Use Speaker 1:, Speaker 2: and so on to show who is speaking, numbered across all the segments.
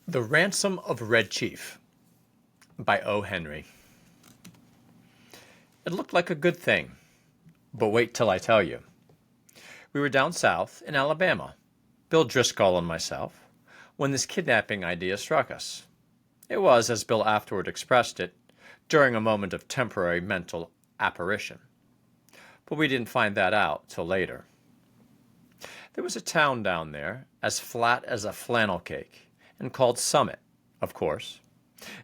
Speaker 1: The Ransom of Red Chief by O. Henry. It looked like a good thing, but wait till I tell you. We were down south in Alabama, Bill Driscoll and myself, when this kidnapping idea struck us. It was, as Bill afterward expressed it, during a moment of temporary mental apparition. But we didn't find that out till later. There was a town down there, as flat as a flannel cake, and called Summit, of course.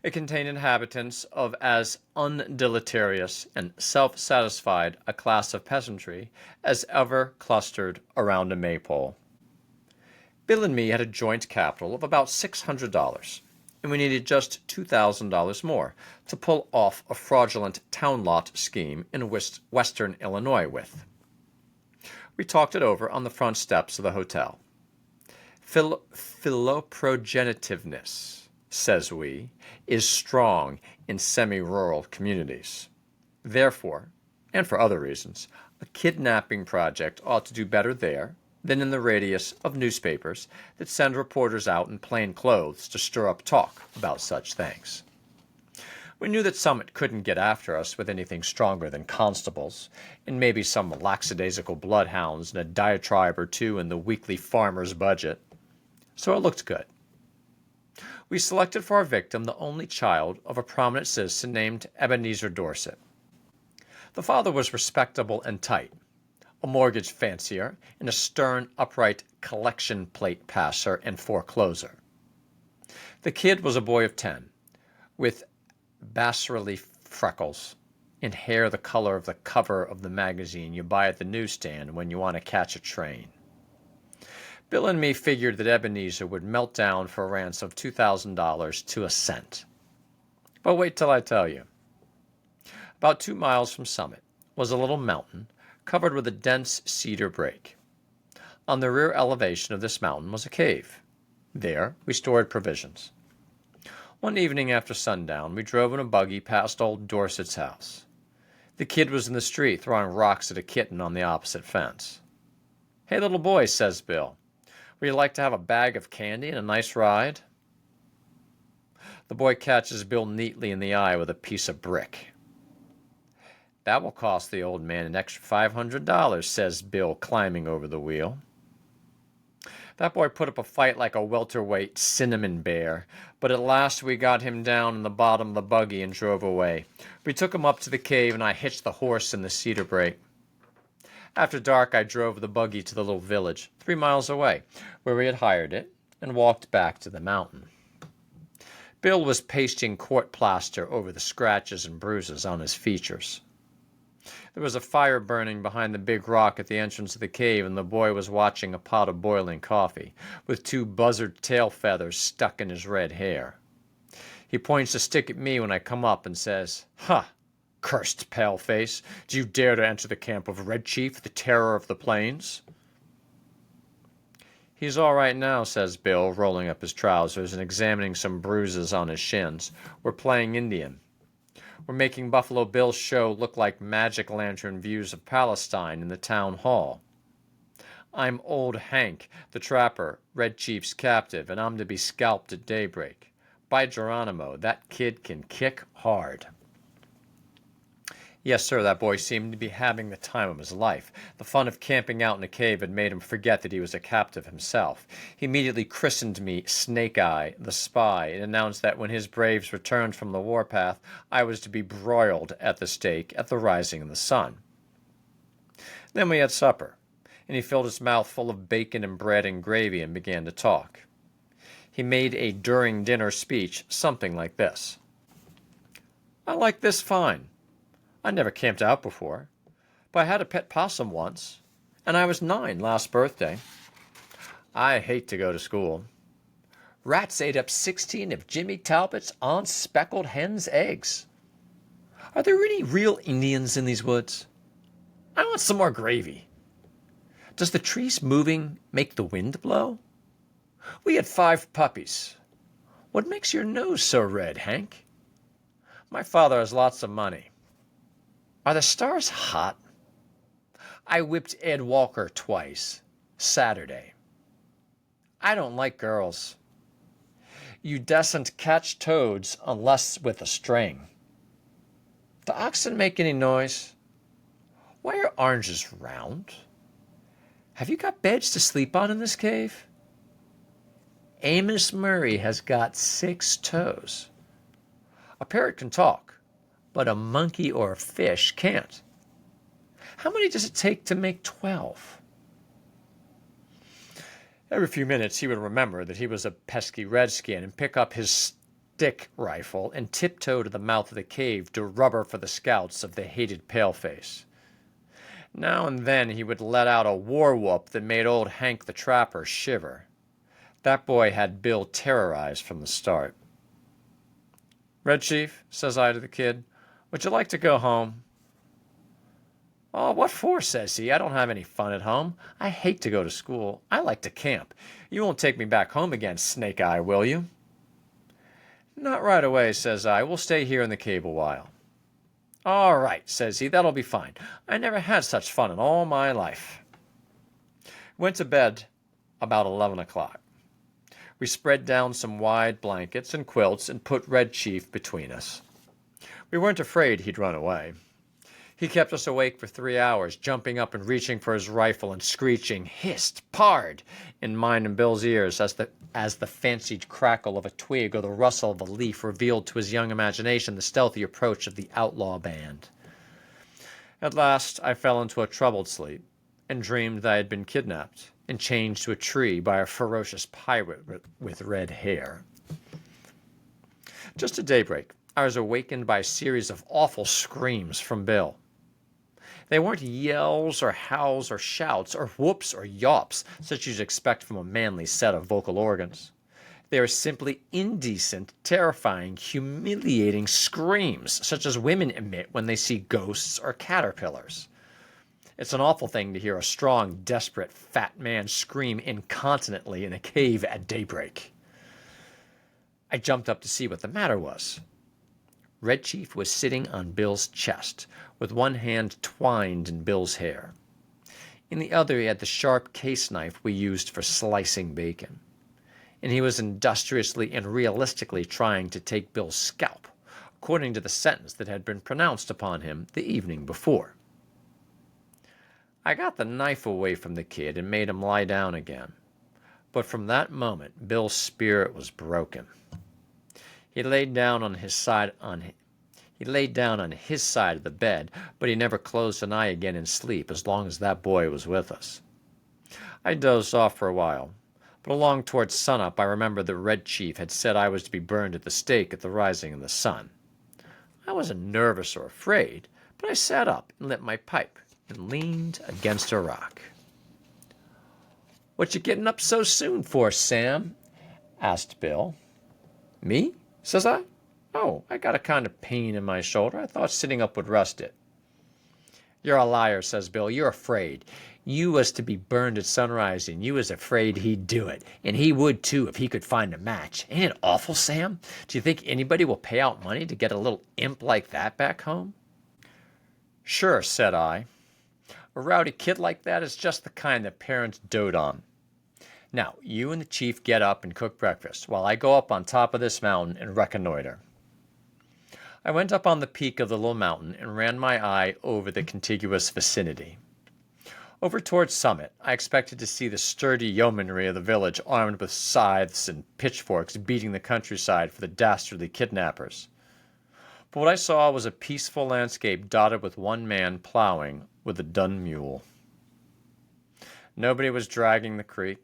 Speaker 1: It contained inhabitants of as undeleterious and self-satisfied a class of peasantry as ever clustered around a maypole. Bill and me had a joint capital of about $600, and we needed just $2,000 more to pull off a fraudulent town lot scheme in western Illinois with. We talked it over on the front steps of the hotel. Philoprogenitiveness, says we, is strong in semi-rural communities. Therefore, and for other reasons, a kidnapping project ought to do better there than in the radius of newspapers that send reporters out in plain clothes to stir up talk about such things. We knew that Summit couldn't get after us with anything stronger than constables, and maybe some lackadaisical bloodhounds and a diatribe or two in the weekly farmer's budget. So it looked good. We selected for our victim the only child of a prominent citizen named Ebenezer Dorset. The father was respectable and tight, a mortgage fancier and a stern, upright collection plate passer and forecloser. The kid was a boy of 10, with bas-relief freckles and hair the color of the cover of the magazine you buy at the newsstand when you want to catch a train. Bill and me figured that Ebenezer would melt down for a ransom of $2,000 to a cent. But wait till I tell you. About 2 miles from Summit was a little mountain covered with a dense cedar brake. On the rear elevation of this mountain was a cave. There we stored provisions. One evening after sundown, we drove in a buggy past old Dorset's house. The kid was in the street throwing rocks at a kitten on the opposite fence. "Hey, little boy," says Bill, "would you like to have a bag of candy and a nice ride?" The boy catches Bill neatly in the eye with a piece of brick. "That will cost the old man an extra $500, says Bill, climbing over the wheel. That boy put up a fight like a welterweight cinnamon bear, but at last we got him down in the bottom of the buggy and drove away. We took him up to the cave, and I hitched the horse in the cedar brake. After dark, I drove the buggy to the little village, 3 miles away, where we had hired it, and walked back to the mountain. Bill was pasting court plaster over the scratches and bruises on his features. There was a fire burning behind the big rock at the entrance of the cave, and the boy was watching a pot of boiling coffee, with 2 buzzard tail feathers stuck in his red hair. He points a stick at me when I come up and says, "Ha! Cursed paleface, do you dare to enter the camp of Red Chief, the terror of the plains?" "He's all right now," says Bill, rolling up his trousers and examining some bruises on his shins. "We're playing Indian. We're making Buffalo Bill's show look like magic lantern views of Palestine in the town hall. I'm old Hank, the trapper, Red Chief's captive, and I'm to be scalped at daybreak. By Geronimo, that kid can kick hard." Yes, sir, that boy seemed to be having the time of his life. The fun of camping out in a cave had made him forget that he was a captive himself. He immediately christened me Snake Eye, the spy, and announced that when his braves returned from the warpath, I was to be broiled at the stake at the rising of the sun. Then we had supper, and he filled his mouth full of bacon and bread and gravy and began to talk. He made a during-dinner speech, something like this. "I like this fine. I never camped out before, but I had a pet possum once, and I was 9 last birthday. I hate to go to school. Rats ate up 16 of Jimmy Talbot's unspeckled hen's eggs. Are there any real Indians in these woods? I want some more gravy. Does the trees moving make the wind blow? We had 5 puppies. What makes your nose so red, Hank? My father has lots of money. Are the stars hot? I whipped Ed Walker twice, Saturday. I don't like girls. You dassent catch toads unless with a string. Do oxen make any noise? Why are oranges round? Have you got beds to sleep on in this cave? Amos Murray has got 6 toes. A parrot can talk, but a monkey or a fish can't. How many does it take to make 12? Every few minutes he would remember that he was a pesky redskin and pick up his stick rifle and tiptoe to the mouth of the cave to rubber for the scouts of the hated paleface. Now and then he would let out a war whoop that made old Hank the Trapper shiver. That boy had Bill terrorized from the start. "Red Chief," says I to the kid, "would you like to go home?" "Oh, what for?" says he. "I don't have any fun at home. I hate to go to school. I like to camp. You won't take me back home again, Snake Eye, will you?" "Not right away," says I. "We'll stay here in the cave a while." "All right," says he. "That'll be fine. I never had such fun in all my life." Went to bed about 11 o'clock. We spread down some wide blankets and quilts and put Red Chief between us. We weren't afraid he'd run away. He kept us awake for 3 hours, jumping up and reaching for his rifle and screeching, "Hist! Pard!" in mine and Bill's ears as the fancied crackle of a twig or the rustle of a leaf revealed to his young imagination the stealthy approach of the outlaw band. At last I fell into a troubled sleep and dreamed that I had been kidnapped and chained to a tree by a ferocious pirate with red hair. Just at daybreak, I was awakened by a series of awful screams from Bill. They weren't yells or howls or shouts or whoops or yawps such as you'd expect from a manly set of vocal organs. They were simply indecent, terrifying, humiliating screams such as women emit when they see ghosts or caterpillars. It's an awful thing to hear a strong, desperate, fat man scream incontinently in a cave at daybreak. I jumped up to see what the matter was. Red Chief was sitting on Bill's chest, with one hand twined in Bill's hair. In the other he had the sharp case knife we used for slicing bacon. And he was industriously and realistically trying to take Bill's scalp, according to the sentence that had been pronounced upon him the evening before. I got the knife away from the kid and made him lie down again. But from that moment, Bill's spirit was broken. He laid down on his side of the bed, but he never closed an eye again in sleep as long as that boy was with us. I dozed off for a while, but along towards sunup I remembered the Red Chief had said I was to be burned at the stake at the rising of the sun. I wasn't nervous or afraid, but I sat up and lit my pipe and leaned against a rock. "What you getting up so soon for, Sam?" asked Bill. "Me?" says I. "Oh, I got a kind of pain in my shoulder. I thought sitting up would rest it." "You're a liar," says Bill. "You're afraid. You was to be burned at sunrise, and you was afraid he'd do it. And he would, too, if he could find a match. Ain't it awful, Sam? Do you think anybody will pay out money to get a little imp like that back home?" "Sure," said I. "A rowdy kid like that is just the kind that parents dote on. Now, you and the chief get up and cook breakfast, while I go up on top of this mountain and reconnoiter." I went up on the peak of the little mountain and ran my eye over the contiguous vicinity. Over towards summit, I expected to see the sturdy yeomanry of the village armed with scythes and pitchforks beating the countryside for the dastardly kidnappers. But what I saw was a peaceful landscape dotted with one man plowing with a dun mule. Nobody was dragging the creek.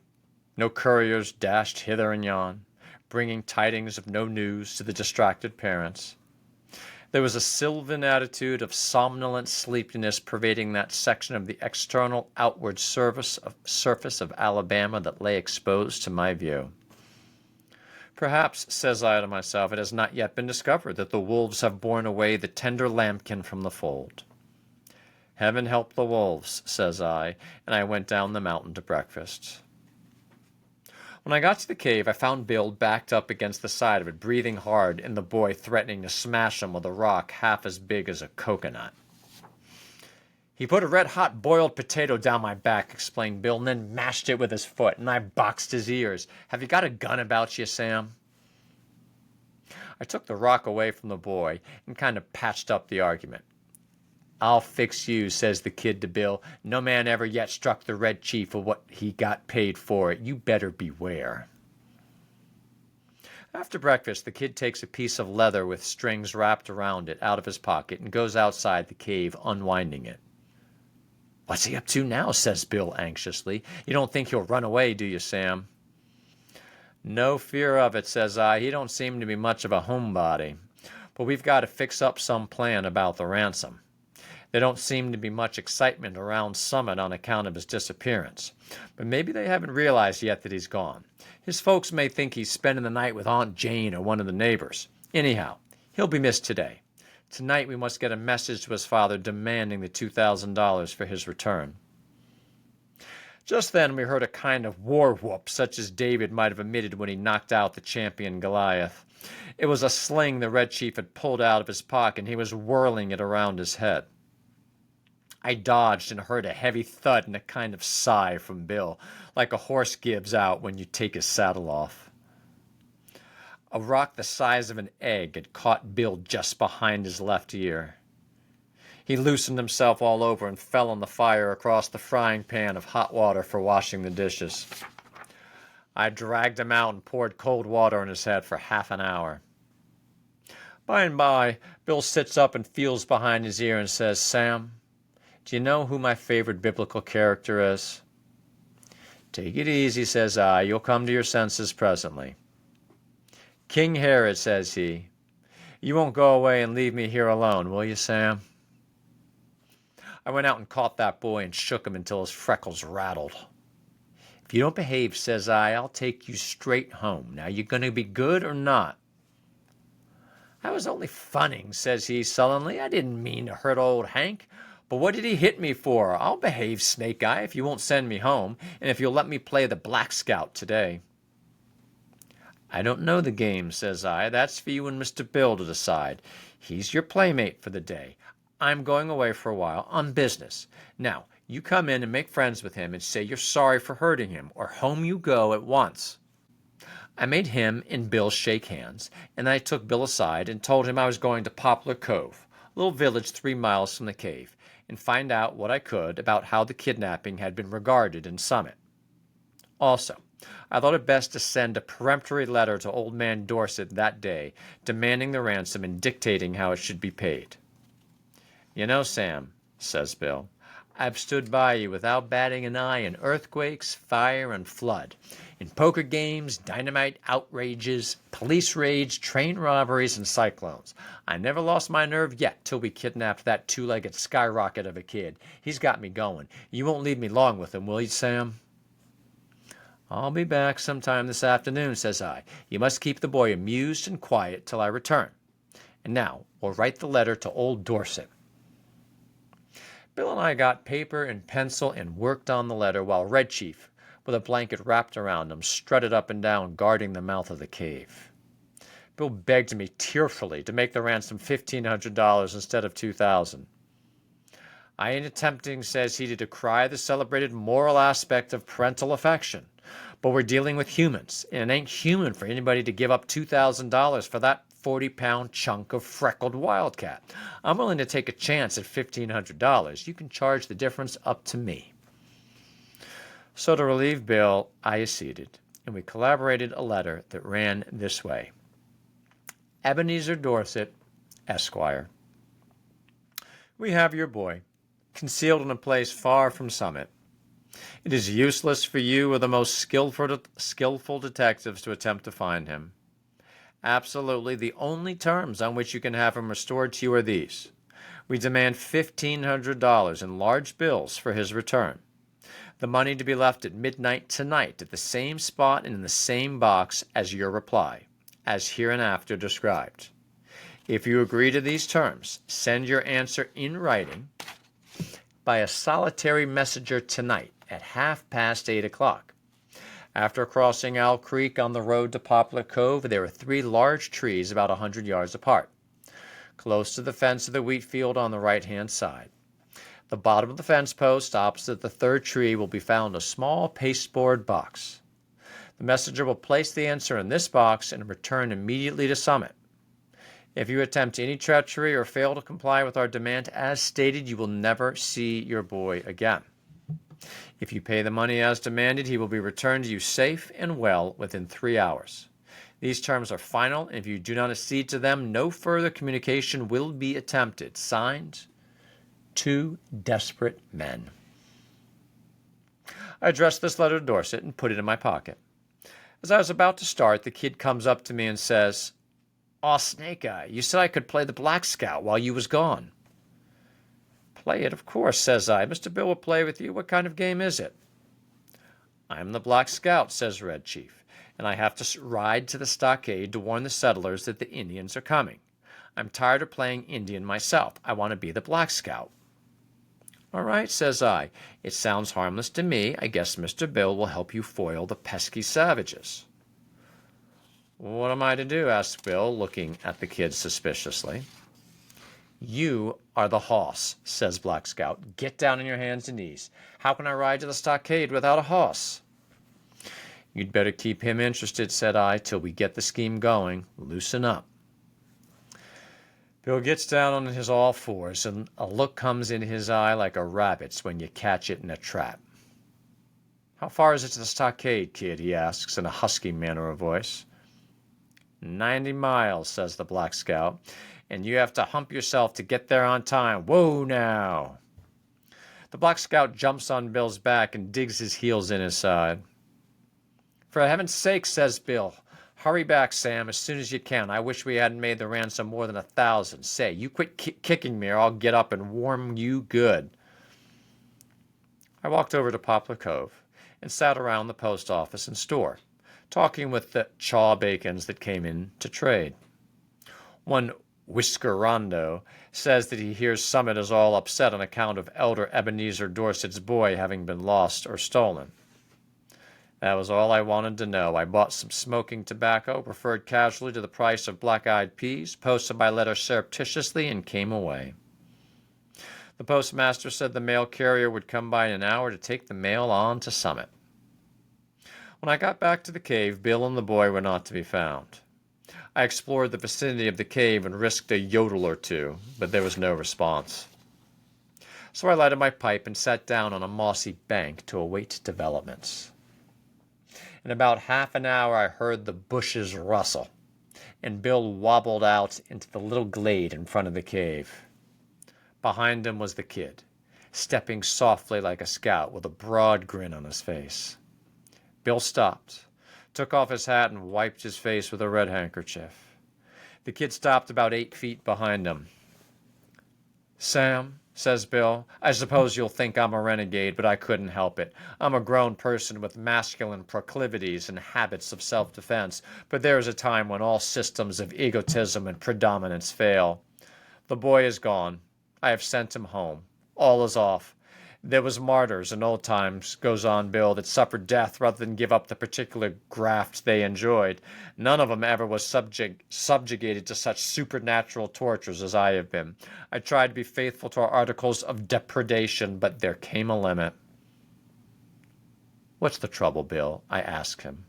Speaker 1: No couriers dashed hither and yon, bringing tidings of no news to the distracted parents. There was a sylvan attitude of somnolent sleepiness pervading that section of the external outward surface of Alabama that lay exposed to my view. Perhaps, says I to myself, it has not yet been discovered that the wolves have borne away the tender lambkin from the fold. Heaven help the wolves, says I, and I went down the mountain to breakfast. When I got to the cave, I found Bill backed up against the side of it, breathing hard, and the boy threatening to smash him with a rock half as big as a coconut. "He put a red-hot boiled potato down my back," explained Bill, and then mashed it with his foot, and I boxed his ears. "Have you got a gun about you, Sam?" I took the rock away from the boy and kind of patched up the argument. "I'll fix you," says the kid to Bill. "No man ever yet struck the Red Chief for what he got paid for it. You better beware." After breakfast, the kid takes a piece of leather with strings wrapped around it out of his pocket and goes outside the cave, unwinding it. "What's he up to now?" says Bill anxiously. "You don't think he'll run away, do you, Sam?" "No fear of it," says I. "He don't seem to be much of a homebody. But we've got to fix up some plan about the ransom. There don't seem to be much excitement around Summit on account of his disappearance. But maybe they haven't realized yet that he's gone. His folks may think he's spending the night with Aunt Jane or one of the neighbors. Anyhow, he'll be missed today. Tonight we must get a message to his father demanding the $2,000 for his return." Just then we heard a kind of war whoop such as David might have emitted when he knocked out the champion Goliath. It was a sling the Red Chief had pulled out of his pocket, and he was whirling it around his head. I dodged and heard a heavy thud and a kind of sigh from Bill, like a horse gives out when you take his saddle off. A rock the size of an egg had caught Bill just behind his left ear. He loosened himself all over and fell on the fire across the frying pan of hot water for washing the dishes. I dragged him out and poured cold water on his head for half an hour. By and by, Bill sits up and feels behind his ear and says, "Sam, do you know who my favorite biblical character is?" "Take it easy," says I. "You'll come to your senses presently." "King Herod," says he. "You won't go away and leave me here alone, will you, Sam?" I went out and caught that boy and shook him until his freckles rattled. "If you don't behave," says I, "I'll take you straight home. Now, you going to be good or not?" "I was only funning," says he sullenly. "I didn't mean to hurt old Hank. But what did he hit me for? I'll behave, Snake Eye, if you won't send me home, and if you'll let me play the Black Scout today." "I don't know the game," says I. "That's for you and Mr. Bill to decide. He's your playmate for the day. I'm going away for a while on business. Now, you come in and make friends with him and say you're sorry for hurting him, or home you go at once." I made him and Bill shake hands, and I took Bill aside and told him I was going to Poplar Cove, a little village 3 miles from the cave, and find out what I could about how the kidnapping had been regarded in Summit. Also, I thought it best to send a peremptory letter to old man Dorset that day, demanding the ransom and dictating how it should be paid. "You know, Sam," says Bill, "I've stood by you without batting an eye in earthquakes, fire, and flood, in poker games, dynamite outrages, police raids, train robberies, and cyclones. I never lost my nerve yet till we kidnapped that two-legged skyrocket of a kid. He's got me going. You won't leave me long with him, will you, Sam?" "I'll be back sometime this afternoon," says I. "You must keep the boy amused and quiet till I return. And now we'll write the letter to old Dorset." Bill and I got paper and pencil and worked on the letter while Red Chief, with a blanket wrapped around him, strutted up and down guarding the mouth of the cave. Bill begged me tearfully to make the ransom $1,500 instead of $2,000. "I ain't attempting," says he, "to decry the celebrated moral aspect of parental affection, but we're dealing with humans, and it ain't human for anybody to give up $2,000 for that 40-pound chunk of freckled wildcat. I'm willing to take a chance at $1,500. You can charge the difference up to me." So to relieve Bill, I acceded, and we collaborated a letter that ran this way: Ebenezer Dorset, Esquire. "We have your boy, concealed in a place far from Summit. It is useless for you or the most skillful detectives to attempt to find him. Absolutely, the only terms on which you can have him restored to you are these. We demand $1,500 in large bills for his return. The money to be left at midnight tonight at the same spot and in the same box as your reply, as hereinafter described. If you agree to these terms, send your answer in writing by a solitary messenger tonight at 8:30. After crossing Owl Creek on the road to Poplar Cove, there are 3 large trees about 100 yards apart, close to the fence of the wheat field on the right-hand side. The bottom of the fence post opposite the 3rd tree will be found a small pasteboard box. The messenger will place the answer in this box and return immediately to Summit. If you attempt any treachery or fail to comply with our demand as stated, you will never see your boy again. If you pay the money as demanded, he will be returned to you safe and well within 3 hours. These terms are final, and if you do not accede to them, no further communication will be attempted. Signed, 2 desperate men. I addressed this letter to Dorset and put it in my pocket. As I was about to start, the kid comes up to me and says, "Aw, Snake Eye, you said I could play the Black Scout while you was gone." "Play it, of course," says I. "Mr. Bill will play with you. What kind of game is it?" "I am the Black Scout," says Red Chief, "and I have to ride to the stockade to warn the settlers that the Indians are coming. I'm tired of playing Indian myself. I want to be the Black Scout." "All right," says I. "It sounds harmless to me. I guess Mr. Bill will help you foil the pesky savages." "What am I to do?" asked Bill, looking at the kid suspiciously. "You are the hoss," says Black Scout. "Get down on your hands and knees. How can I ride to the stockade without a hoss?" "You'd better keep him interested," said I, "till we get the scheme going. Loosen up." Bill gets down on his all fours, and a look comes in his eye like a rabbit's when you catch it in a trap. "How far is it to the stockade, kid?" he asks in a husky manner of voice. 90 miles, says the Black Scout, "and you have to hump yourself to get there on time. Whoa now!" The Black Scout jumps on Bill's back and digs his heels in his side. "For heaven's sake," says Bill, "hurry back, Sam, as soon as you can. I wish we hadn't made the ransom more than 1,000. Say, you quit kicking me or I'll get up and warm you good." I walked over to Poplar Cove and sat around the post office and store, talking with the chaw bacons that came in to trade. One Whiskerando says that he hears Summit is all upset on account of Elder Ebenezer Dorset's boy having been lost or stolen. That was all I wanted to know. I bought some smoking tobacco, preferred casually to the price of black-eyed peas, posted my letter surreptitiously, and came away. The postmaster said the mail carrier would come by in an hour to take the mail on to Summit. When I got back to the cave, Bill and the boy were not to be found. I explored the vicinity of the cave and risked a yodel or two, but there was no response. So I lighted my pipe and sat down on a mossy bank to await developments. In about half an hour I heard the bushes rustle, and Bill wobbled out into the little glade in front of the cave. Behind him was the kid, stepping softly like a scout with a broad grin on his face. Bill stopped, took off his hat and wiped his face with a red handkerchief. The kid stopped about 8 feet behind him. "Sam," says Bill, "I suppose you'll think I'm a renegade, but I couldn't help it. I'm a grown person with masculine proclivities and habits of self-defense, but there is a time when all systems of egotism and predominance fail. The boy is gone. I have sent him home. All is off. There was martyrs in old times," goes on Bill, "that suffered death rather than give up the particular graft they enjoyed. None of 'em ever was subjugated to such supernatural tortures as I have been. I tried to be faithful to our articles of depredation, but there came a limit." "What's the trouble, Bill?" I asked him.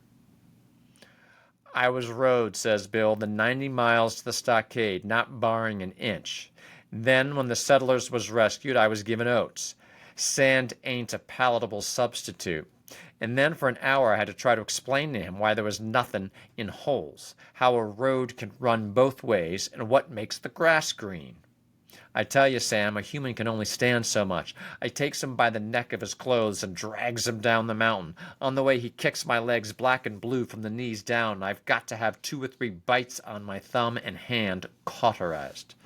Speaker 1: "I was rode," says Bill, "the 90 miles to the stockade, not barring an inch. Then, when the settlers was rescued, I was given oats. Sand ain't a palatable substitute. And then for an hour I had to try to explain to him why there was nothing in holes, how a road can run both ways, and what makes the grass green. I tell you, Sam, a human can only stand so much. I takes him by the neck of his clothes and drags him down the mountain. On the way he kicks my legs black and blue from the knees down, and I've got to have 2 or 3 bites on my thumb and hand cauterized."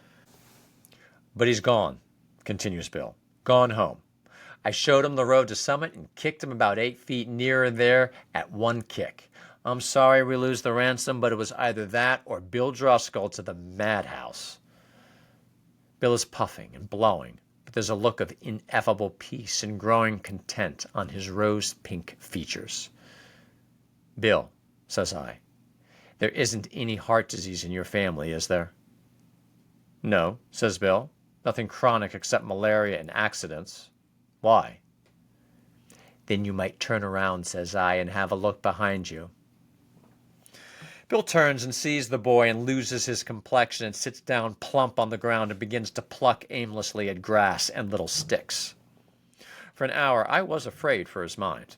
Speaker 1: "But he's gone," continues Bill. "Gone home. I showed him the road to Summit and kicked him about 8 feet nearer there at one kick. I'm sorry we lose the ransom, but it was either that or Bill Driscoll to the madhouse." Bill is puffing and blowing, but there's a look of ineffable peace and growing content on his rose-pink features. "Bill," says I, "there isn't any heart disease in your family, is there?" "No," says Bill. "Nothing chronic except malaria and accidents." "Why?" "Then you might turn around," says I, "and have a look behind you." Bill turns and sees the boy and loses his complexion and sits down plump on the ground and begins to pluck aimlessly at grass and little sticks. For an hour I was afraid for his mind.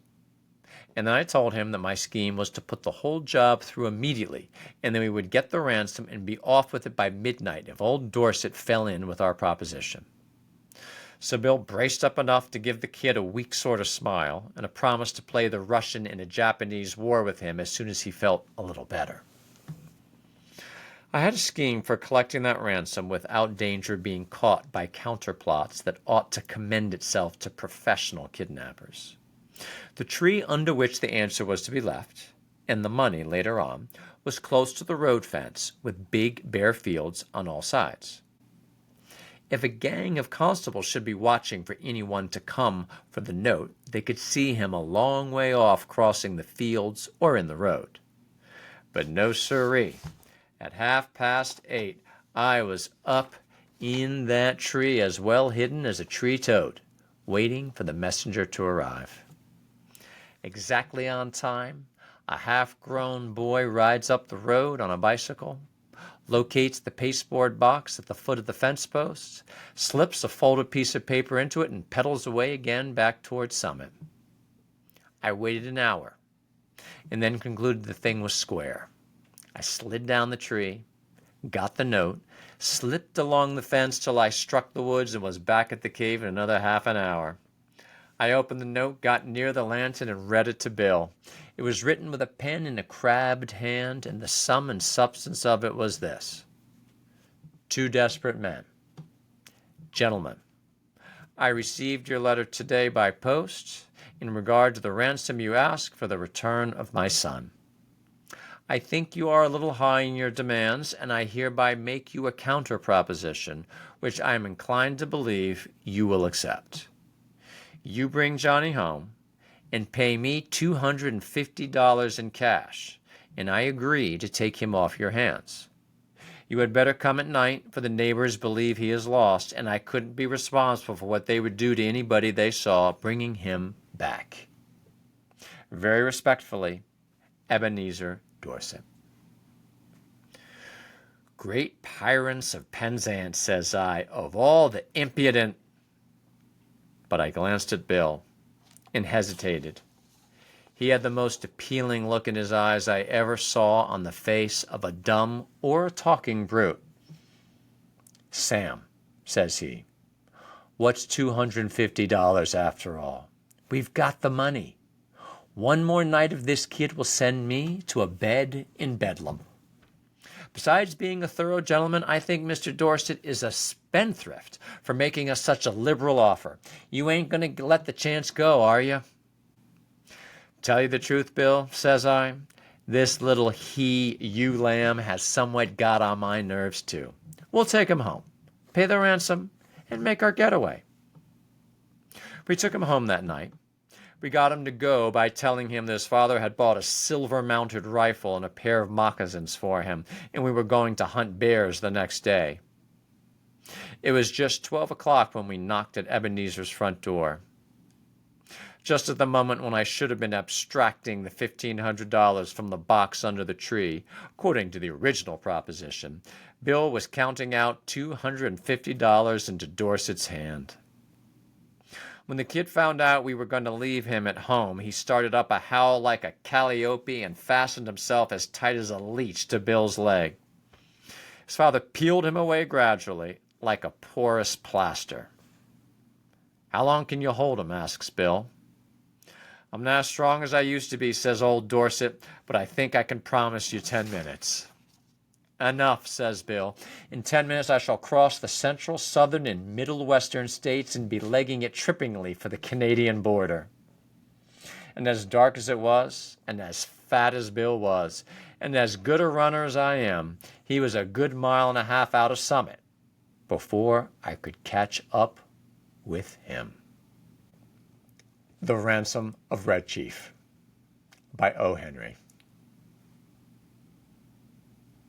Speaker 1: And then I told him that my scheme was to put the whole job through immediately, and then we would get the ransom and be off with it by midnight if old Dorset fell in with our proposition. So Bill braced up enough to give the kid a weak sort of smile and a promise to play the Russian in a Japanese war with him as soon as he felt a little better. I had a scheme for collecting that ransom without danger being caught by counterplots that ought to commend itself to professional kidnappers. The tree under which the answer was to be left, and the money later on, was close to the road fence with big bare fields on all sides. If a gang of constables should be watching for anyone to come for the note, they could see him a long way off crossing the fields or in the road. But no siree. At 8:30, I was up in that tree as well hidden as a tree toad, waiting for the messenger to arrive. Exactly on time, a half-grown boy rides up the road on a bicycle, locates the pasteboard box at the foot of the fence post, slips a folded piece of paper into it, and pedals away again back towards Summit. I waited an hour, and then concluded the thing was square. I slid down the tree, got the note, slipped along the fence till I struck the woods, and was back at the cave in another half an hour. I opened the note, got near the lantern, and read it to Bill. It was written with a pen in a crabbed hand, and the sum and substance of it was this. 2 desperate men. Gentlemen, I received your letter today by post in regard to the ransom you ask for the return of my son. I think you are a little high in your demands, and I hereby make you a counter proposition, which I am inclined to believe you will accept. You bring Johnny home and pay me $250 in cash, and I agree to take him off your hands. You had better come at night, for the neighbors believe he is lost, and I couldn't be responsible for what they would do to anybody they saw bringing him back. Very respectfully, Ebenezer Dorset. Great Pyrrhus of Penzance, says I, of all the impudent... But I glanced at Bill and hesitated. He had the most appealing look in his eyes I ever saw on the face of a dumb or a talking brute. Sam, says he, what's $250 after all? We've got the money. One more night of this kid will send me to a bed in Bedlam. Besides being a thorough gentleman, I think Mr. Dorset is a spendthrift for making us such a liberal offer. You ain't going to let the chance go, are you? Tell you the truth, Bill, says I, this little you lamb has somewhat got on my nerves too. We'll take him home, pay the ransom, and make our getaway. We took him home that night. We got him to go by telling him that his father had bought a silver-mounted rifle and a pair of moccasins for him, and we were going to hunt bears the next day. It was just 12 o'clock when we knocked at Ebenezer's front door. Just at the moment when I should have been abstracting the $1,500 from the box under the tree, according to the original proposition, Bill was counting out $250 into Dorset's hand. When the kid found out we were going to leave him at home, he started up a howl like a calliope and fastened himself as tight as a leech to Bill's leg. His father peeled him away gradually, like a porous plaster. How long can you hold him? Asks Bill. I'm not as strong as I used to be, says old Dorset, but I think I can promise you 10 minutes. Enough, says Bill. In 10 minutes I shall cross the central, southern, and middle western states and be legging it trippingly for the Canadian border. And as dark as it was, and as fat as Bill was, and as good a runner as I am, he was a good mile and a half out of Summit before I could catch up with him. The Ransom of Red Chief by O. Henry.